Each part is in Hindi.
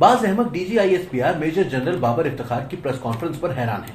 बाज Ahmed DGISPR major general Babar Iftikhar की प्रेस कॉन्फ्रेंस पर हैरान है।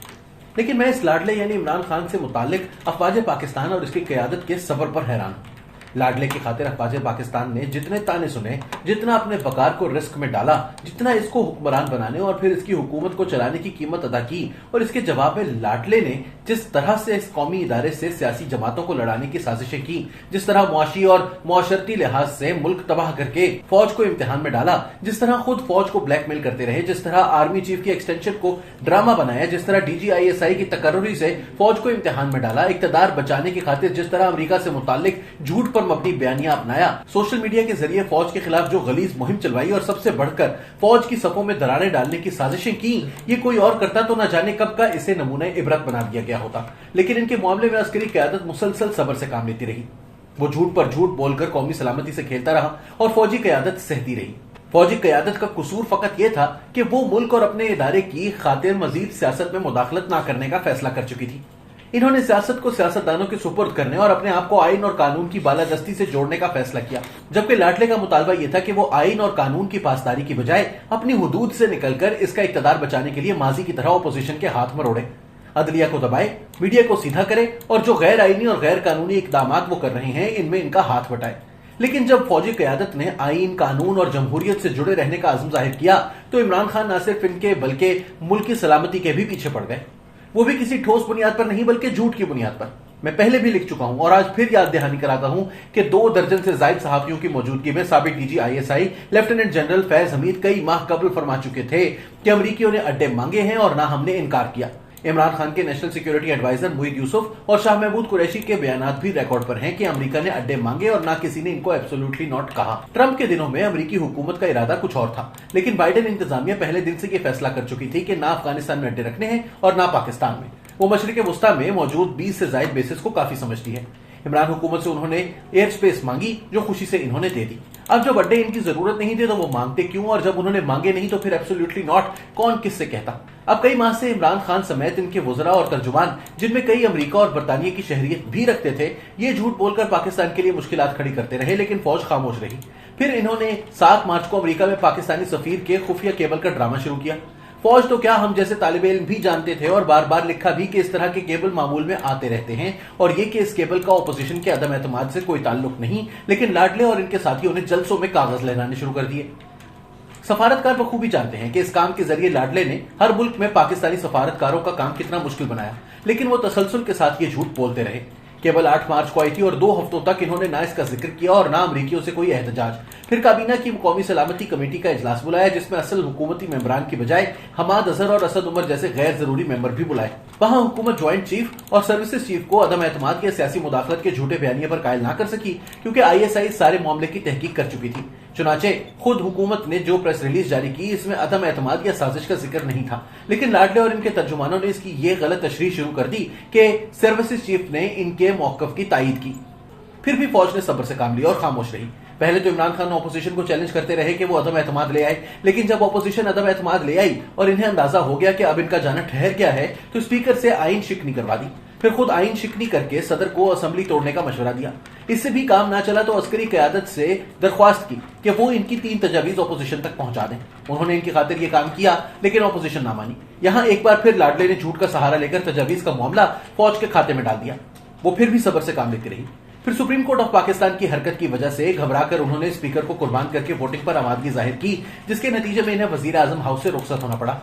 लेकिन मैं इस लाडले यानी इमरान खान से मुतालिक अफवाज पाकिस्तान और इसकी क़यादत के सब्र पर हैरान हूं। लाडले की खातिर अफवाज पाकिस्तान ने जितने ताने सुने, जितना अपने वकार को रिस्क में डाला, जितना इसको हुक्मरान बनाने और फिर इसकी हुकूमत को चलाने की कीमत अदा की, और इसके जवाब में लाडले ने जिस तरह से इस कौमी इदारे से सियासी जमातों को लड़ाने की साजिशें की, जिस तरह मुआशी और मुआशरती लिहाज से मुल्क तबाह करके फौज को इम्तिहान में डाला, जिस तरह खुद फौज को ब्लैकमेल करते रहे, जिस तरह आर्मी चीफ की एक्सटेंशन को ड्रामा बनाया, जिस तरह DGISI की तकर्रुरी से फौज को इम्तिहान में डाला, इक़्तिदार बचाने की खातिर जिस तरह अमेरिका से मुतालिक झूठ पर मबनी बयानियां अपनाया, सोशल मीडिया के जरिए फौज के खिलाफ जो गलीज मुहिम चलवाई और सबसे बढ़कर फौज की सफों में दरारें डालने की साजिशें की, ये कोई और करता तो न जाने कब का इसे नमूना इबरत बना दिया गया होता। लेकिन इनके मामले में अस्करी क़यादत मुसलसल सब्र से काम लेती रही। वो झूठ पर झूठ बोलकर कौमी सलामती से खेलता रहा और फौजी क़यादत सहती रही। फौजी क़यादत का कसूर फकत यह था कि वो मुल्क और अपने इदारे की खातिर मजीद सियासत में मुदाखलत न करने का फैसला कर चुकी थी। इन्होंने सियासत को सियासतदानों के सुपुर्द करने और अपने आप को आइन और कानून की बालादस्ती से जोड़ने का फैसला किया, जबकि लाडले का मुतालबा यह था कि वो आइन और कानून की पासदारी की बजाय अपनी हुदूद से निकलकर इसका इक़्तिदार बचाने के लिए माजी की तरह अपोजिशन के हाथ मरोड़े, अदलिया को दबाए, मीडिया को सीधा करे और जो गैर आईनी और गैर कानूनी इकदामात वो कर रहे हैं इनमें इनका हाथ बटाए। लेकिन जब फौजी क़यादत ने आइन, कानून और जमहूरियत से जुड़े रहने का अज़्म जाहिर किया तो इमरान खान न सिर्फ इनके बल्कि मुल्क की सलामती के भी पीछे पड़ गए। वो भी किसी ठोस बुनियाद पर नहीं बल्कि झूठ की बुनियाद पर। मैं पहले भी लिख चुका हूं और आज फिर याद दहानी कराता हूं कि 2 दर्जन से ज्यादा सहाफियों की मौजूदगी में साबिक DGISI lieutenant general Faiz Hamid कई माह कबल फरमा चुके थे कि अमरीकियों ने अड्डे मांगे हैं और ना हमने इनकार किया। इमरान खान के national security adviser Moeed Yusuf और शाह महमूद कुरैशी के बयानात भी रिकॉर्ड पर हैं कि अमेरिका ने अड्डे मांगे और ना किसी ने इनको एब्सोल्युटली नॉट कहा। ट्रंप के दिनों में अमेरिकी हुकूमत का इरादा कुछ और था, लेकिन बाइडेन इंतजामिया पहले दिन से यह फैसला कर चुकी थी कि ना अफगानिस्तान में अड्डे रखने हैं और ना पाकिस्तान में। वो मशरिक वुस्ता में मौजूद 20 से ज्यादा बेसिस को काफी समझती है। इमरान हुकूमत से उन्होंने एयर स्पेस मांगी, जो खुशी से इन्होंने दे दी। अब जब अड्डे इनकी जरूरत नहीं थी तो वो मांगते क्यों, और जब उन्होंने मांगे नहीं तो फिर एब्सोल्युटली नॉट कौन किससे कहता। अब कई माह से इमरान खान समेत इनके वज़रा और तर्जुमान, जिनमें कई अमेरिका और बरतानिया की शहरियत भी रखते थे, ये झूठ बोलकर पाकिस्तान के लिए मुश्किलात खड़ी करते रहे, लेकिन फौज खामोश रही। फिर इन्होंने 7 मार्च को अमेरिका में पाकिस्तानी सफीर के खुफिया केबल का ड्रामा शुरू किया। फौज तो क्या, हम जैसे तालिबे इल्म भी जानते थे और बार बार लिखा भी कि इस तरह के केबल मामूल में आते रहते हैं और ये कि इस केबल का ऑपोजिशन के अदम एतमाद से कोई ताल्लुक नहीं। लेकिन लाडले और इनके साथियों ने जलसों में कागज लहराने शुरू कर दिए। सफारतकार बखूबी जानते हैं कि इस काम के जरिए लाडले ने हर मुल्क में पाकिस्तानी सफारतकारों का काम कितना मुश्किल बनाया, लेकिन वो तसलसल के साथ ये झूठ बोलते रहे। केवल 8 मार्च को आई थी और 2 हफ्तों तक इन्होंने ना इसका जिक्र किया और ना अमरीकियों से कोई एहतजाज। फिर काबीना की कौमी सलामती कमेटी का इजलास बुलाया, जिसमें असल हुकूमती मेंबरान की बजाय हमाद अजहर और असद उमर जैसे गैर जरूरी मेंबर भी बुलाए। वहां हुकूमत ज्वाइंट चीफ और सर्विसेज चीफ को अदम एतमाद के सियासी मुदाखलत के झूठे बयानिए पर कायल ना कर सकी, क्योंकि ISI सारे मामले की तहकीक कर चुकी थी। चुनाचे खुद हुकूमत ने जो प्रेस रिलीज जारी की, इसमें अदम एतमाद या साजिश का जिक्र नहीं था, लेकिन लाडले और इनके तर्जुमानों ने इसकी ये गलत तशरीह शुरू कर दी कि सर्विसेज चीफ ने इनके मौकफ की तायीद की। फिर भी फौज ने सब्र से काम लिया और खामोश रही। पहले तो इमरान खान ऑपोजिशन को चैलेंज करते रहे कि वो अदम एतमाद ले आए, लेकिन जब ऑपोजिशन अदम एतमाद ले आई और इन्हें अंदाजा हो गया कि अब इनका जाना ठहर गया है, तो स्पीकर से आइन शिकनी करवा दी। फिर खुद आइन शिकनी करके सदर को असेंबली तोड़ने का मशवरा दिया। इससे भी काम ना चला तो अस्करी क़यादत से दरख्वास्त की कि वो इनकी 3 तजावीज ऑपोजिशन तक पहुंचा दें। उन्होंने इनकी खातिर ये काम किया, लेकिन ऑपोजिशन ना मानी। यहां एक बार फिर लाडले ने झूठ का सहारा लेकर तजावीज का मामला फौज के खाते में डाल दिया। वो फिर भी सब्र से काम लेती रही। फिर सुप्रीम कोर्ट ऑफ पाकिस्तान की हरकत की वजह से घबराकर उन्होंने स्पीकर को कुर्बान करके वोटिंग पर आमादगी जाहिर की, जिसके नतीजे में इन्हें वजीर आजम हाउस से रुखसत होना पड़ा।